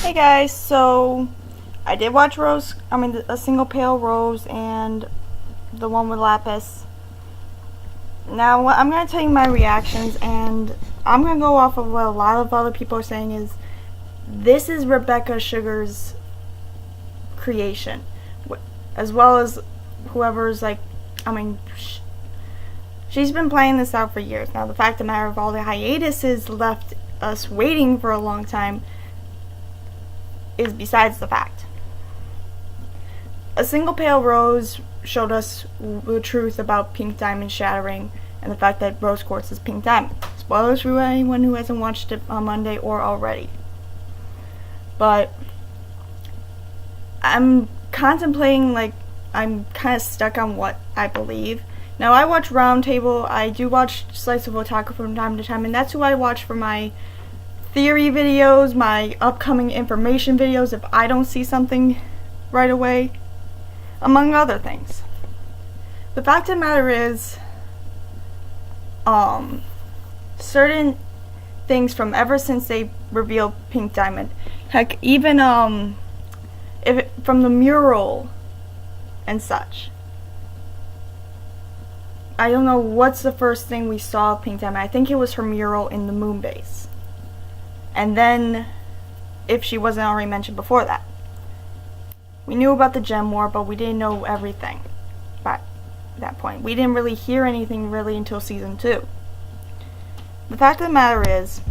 Hey guys, so I did watch A Single Pale Rose and the one with Lapis. Now, I'm going to tell you my reactions, and I'm going to go off of what a lot of other people are saying is, this is Rebecca Sugar's creation. As well as whoever's she's been playing this out for years. Now, the fact of the matter of all the hiatuses left us waiting for a long time is besides the fact. A Single Pale Rose showed us the truth about pink diamond shattering and the fact that rose quartz is pink diamond. Spoilers for anyone who hasn't watched it on Monday or already. But I'm contemplating, I'm kind of stuck on what I believe. Now, I watch Roundtable, I do watch Slice of Otaku from time to time, and that's who I watch for my theory videos, my upcoming information videos if I don't see something right away, among other things. The fact of the matter is, certain things from ever since they revealed Pink Diamond, heck, even from the mural and such. I don't know what's the first thing we saw of Pink Diamond. I think it was her mural in the moon base. And then, if she wasn't already mentioned before that. We knew about the Gem War, but we didn't know everything by that point. We didn't really hear anything really until Season 2. The fact of the matter is,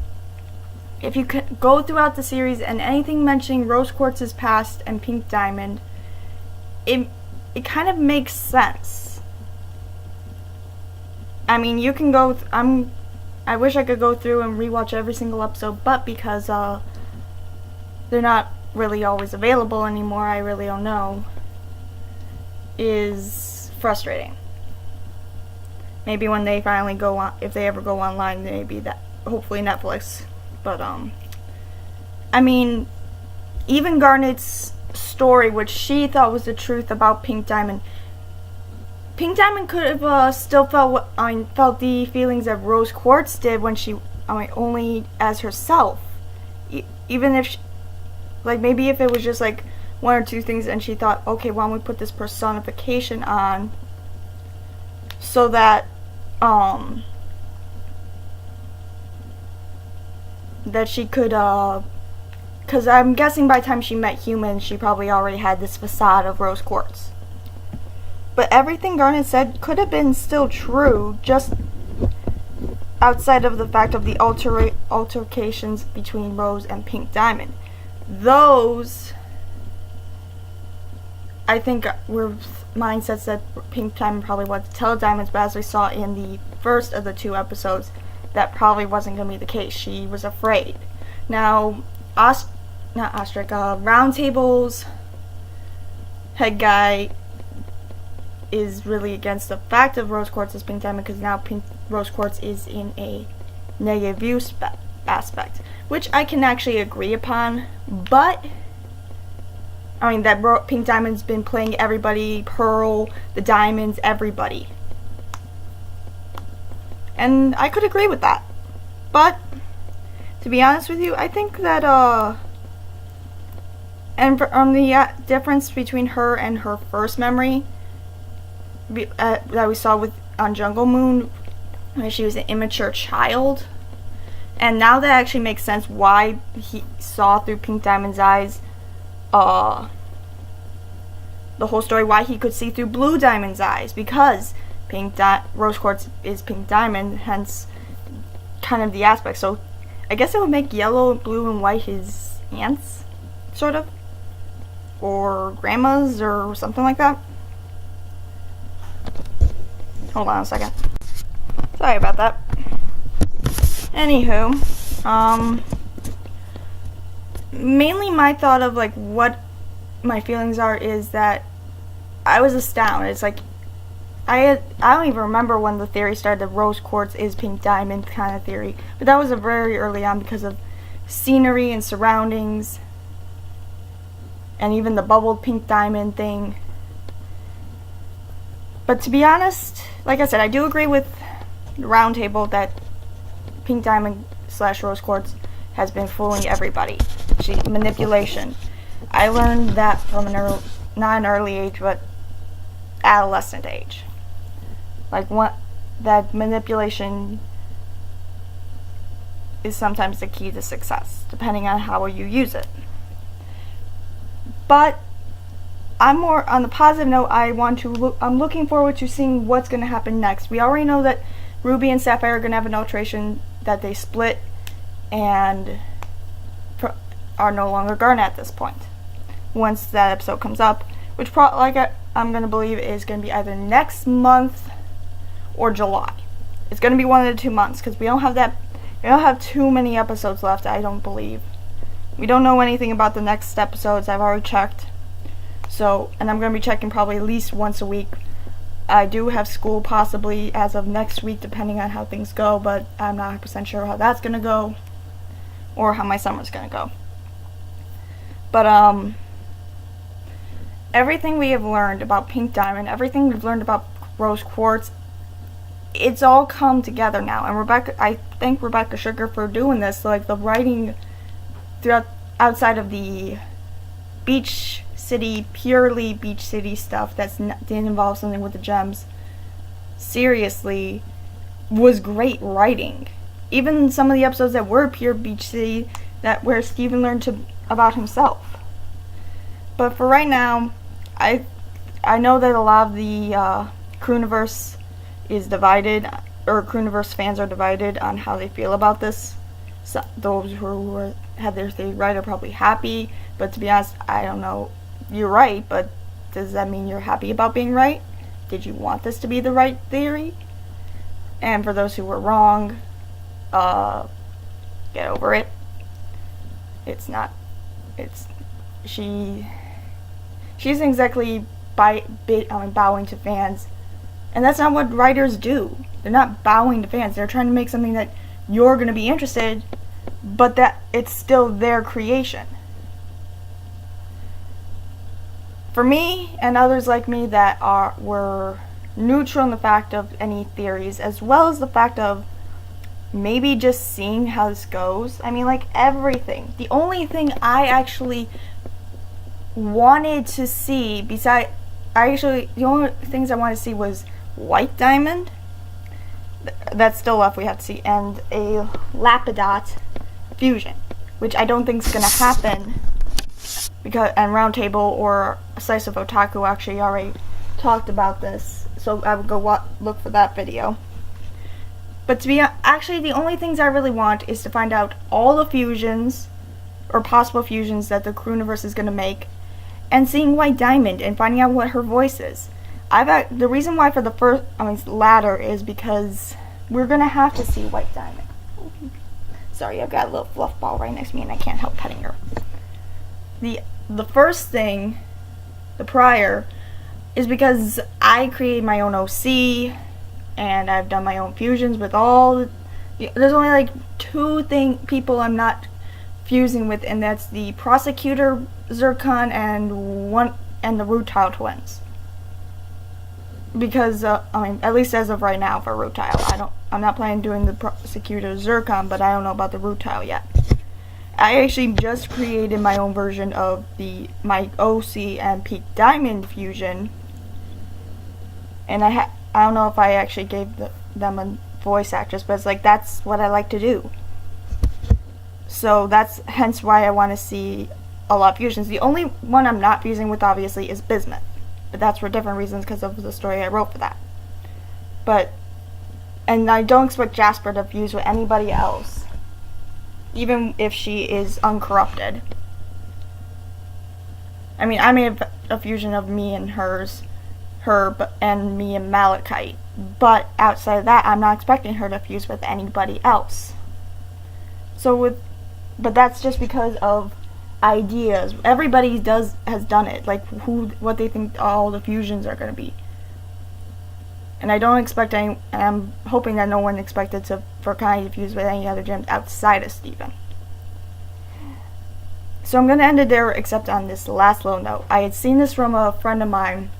if you could go throughout the series and anything mentioning Rose Quartz's past and Pink Diamond, it kind of makes sense. I mean, you can go... I wish I could go through and rewatch every single episode, but because they're not really always available anymore, I really don't know, is frustrating. Maybe when they finally go on, if they ever go online, maybe that, hopefully Netflix. But I mean, even Garnet's story, which she thought was the truth about Pink Diamond, Pink Diamond could have still felt the feelings that Rose Quartz did when she, only as herself. Even if, maybe if it was just one or two things and she thought, okay, why don't we put this personification on so that, that she could, because I'm guessing by the time she met humans, she probably already had this facade of Rose Quartz. But everything Garnet said could have been still true, just outside of the fact of the altercations between Rose and Pink Diamond. Those, I think, were mindsets that Pink Diamond probably wanted to tell Diamonds, but as we saw in the first of the 2 episodes, that probably wasn't going to be the case. She was afraid. Now, Roundtable's head guy is really against the fact of Rose Quartz as Pink Diamond, because now Rose Quartz is in a negative view aspect, which I can actually agree upon, but that Pink Diamond's been playing everybody, Pearl, the Diamonds, everybody, and I could agree with that. But to be honest with you, I think that the difference between her and her first memory that we saw on Jungle Moon, when she was an immature child, and now that actually makes sense why he saw through Pink Diamond's eyes, the whole story, why he could see through Blue Diamond's eyes, because Rose Quartz is Pink Diamond, hence kind of the aspect. So I guess it would make yellow, blue, and white his aunts, sort of, or grandmas, or something like that. Hold on a second. Sorry about that. Anywho, mainly my thought of what my feelings are is that I was astounded. It's I don't even remember when the theory started, the Rose Quartz is Pink Diamond kind of theory, but that was a very early on because of scenery and surroundings, and even the bubbled Pink Diamond thing. But to be honest, like I said, I do agree with the Roundtable that Pink Diamond / Rose Quartz has been fooling everybody. Manipulation. I learned that from not an early age, but adolescent age. Like that manipulation is sometimes the key to success, depending on how you use it. But I'm more on the positive note. I'm looking forward to seeing what's going to happen next. We already know that Ruby and Sapphire are going to have an alteration, that they split and are no longer Garnet at this point. Once that episode comes up, which I'm going to believe is going to be either next month or July. It's going to be one of the 2 months, because we don't have too many episodes left, I don't believe. We don't know anything about the next episodes. I've already checked. And I'm going to be checking probably at least once a week. I do have school possibly as of next week, depending on how things go, but I'm not 100% sure how that's going to go or how my summer's going to go. But everything we have learned about Pink Diamond, everything we've learned about Rose Quartz, it's all come together now. And I thank Rebecca Sugar for doing this. Like, the writing throughout, outside of the purely beach city stuff that didn't involve something with the gems, seriously, was great writing. Even some of the episodes that were pure beach city, where Steven learned about himself. But for right now, I know that a lot of the Crooniverse is divided, or Crooniverse fans are divided on how they feel about this. So those who had their theory right are probably happy, but to be honest, I don't know. You're right, but does that mean you're happy about being right? Did you want this to be the right theory? And for those who were wrong, get over it. She isn't exactly bowing to fans, and that's not what writers do. They're not bowing to fans. They're trying to make something that you're going to be interested, but that it's still their creation. For me and others like me that were neutral in the fact of any theories, as well as the fact of maybe just seeing how this goes. I mean, like, everything. The only thing I actually wanted to see, the only things I wanted to see was White Diamond. That's still left, we have to see, and a Lapidot fusion, which I don't think is going to happen, and Roundtable or Slice of Otaku actually already talked about this, so I would go look for that video. But the only things I really want is to find out all the fusions, or possible fusions, that the Crooniverse is going to make, and seeing White Diamond and finding out what her voice is. The reason why for the latter is because we're going to have to see White Diamond. Sorry, I've got a little fluff ball right next to me and I can't help petting her. The first thing, the prior, is because I created my own OC, and I've done my own fusions with there's only like 2 people I'm not fusing with, and that's the Prosecutor Zircon and the Rutile twins. Because at least as of right now for Rutile, I'm not planning on doing the Prosecutor Zircon, but I don't know about the Rutile yet. I actually just created my own version of my OC and Peak Diamond fusion, and I don't know if I actually gave them a voice actress, but it's like, that's what I like to do. So that's hence why I want to see a lot of fusions. The only one I'm not fusing with, obviously, is Bismuth, but that's for different reasons because of the story I wrote for that. And I don't expect Jasper to fuse with anybody else, even if she is uncorrupted. I mean, I made a fusion of me and her and me and Malachite, but outside of that, I'm not expecting her to fuse with anybody else. But that's just because of ideas. Everybody has done it, like what they think all the fusions are going to be. And I don't expect I'm hoping that no one expected for Connie to fuse with any other gems outside of Steven. So I'm going to end it there, except on this last little note. I had seen this from a friend of mine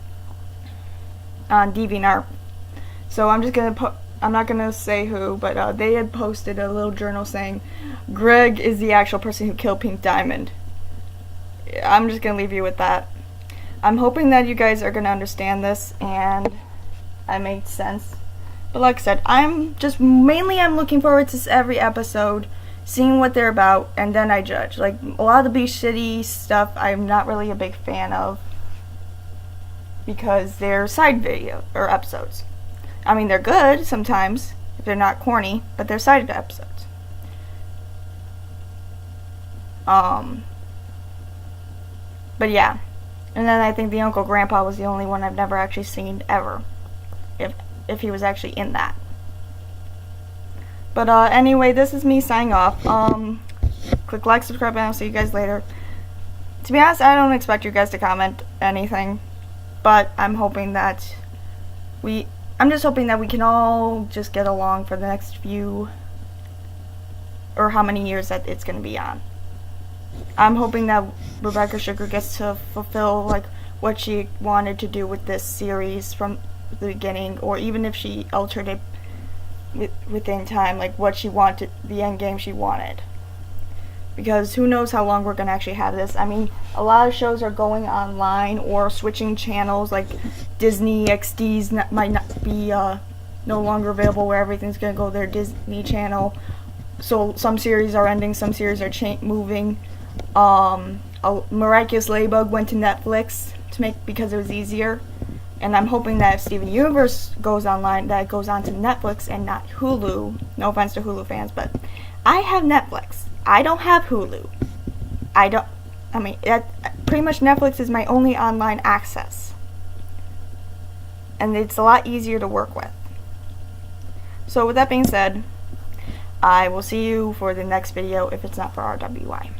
on DeviantArt. So I'm just going to I'm not gonna say who, but they had posted a little journal saying Greg is the actual person who killed Pink Diamond. I'm just gonna leave you with that. I'm hoping that you guys are gonna understand this and that makes sense. But like I said, I'm looking forward to every episode, seeing what they're about, and then I judge. Like, a lot of the Beach City stuff I'm not really a big fan of because they're side video or episodes. I mean, they're good sometimes if they're not corny, but they're side episodes. But yeah. And then I think the Uncle Grandpa was the only one I've never actually seen ever. If he was actually in that. But anyway, this is me signing off. Click like, subscribe, and I'll see you guys later. To be honest, I don't expect you guys to comment anything. But I'm hoping that I'm just hoping that we can all just get along for the next few, or how many years that it's going to be on. I'm hoping that Rebecca Sugar gets to fulfill like what she wanted to do with this series from the beginning, or even if she altered it within time, like what she wanted, the end game she wanted. Because who knows how long we're going to actually have this. I mean, a lot of shows are going online or switching channels, like Disney XDs might not be no longer available, where everything's going to go their Disney channel. So some series are ending, some series are moving. Miraculous Ladybug went to Netflix because it was easier. And I'm hoping that if Steven Universe goes online, that it goes on to Netflix and not Hulu. No offense to Hulu fans, but I have Netflix. I don't have Hulu. Pretty much Netflix is my only online access. And it's a lot easier to work with. So with that being said, I will see you for the next video if it's not for RWI.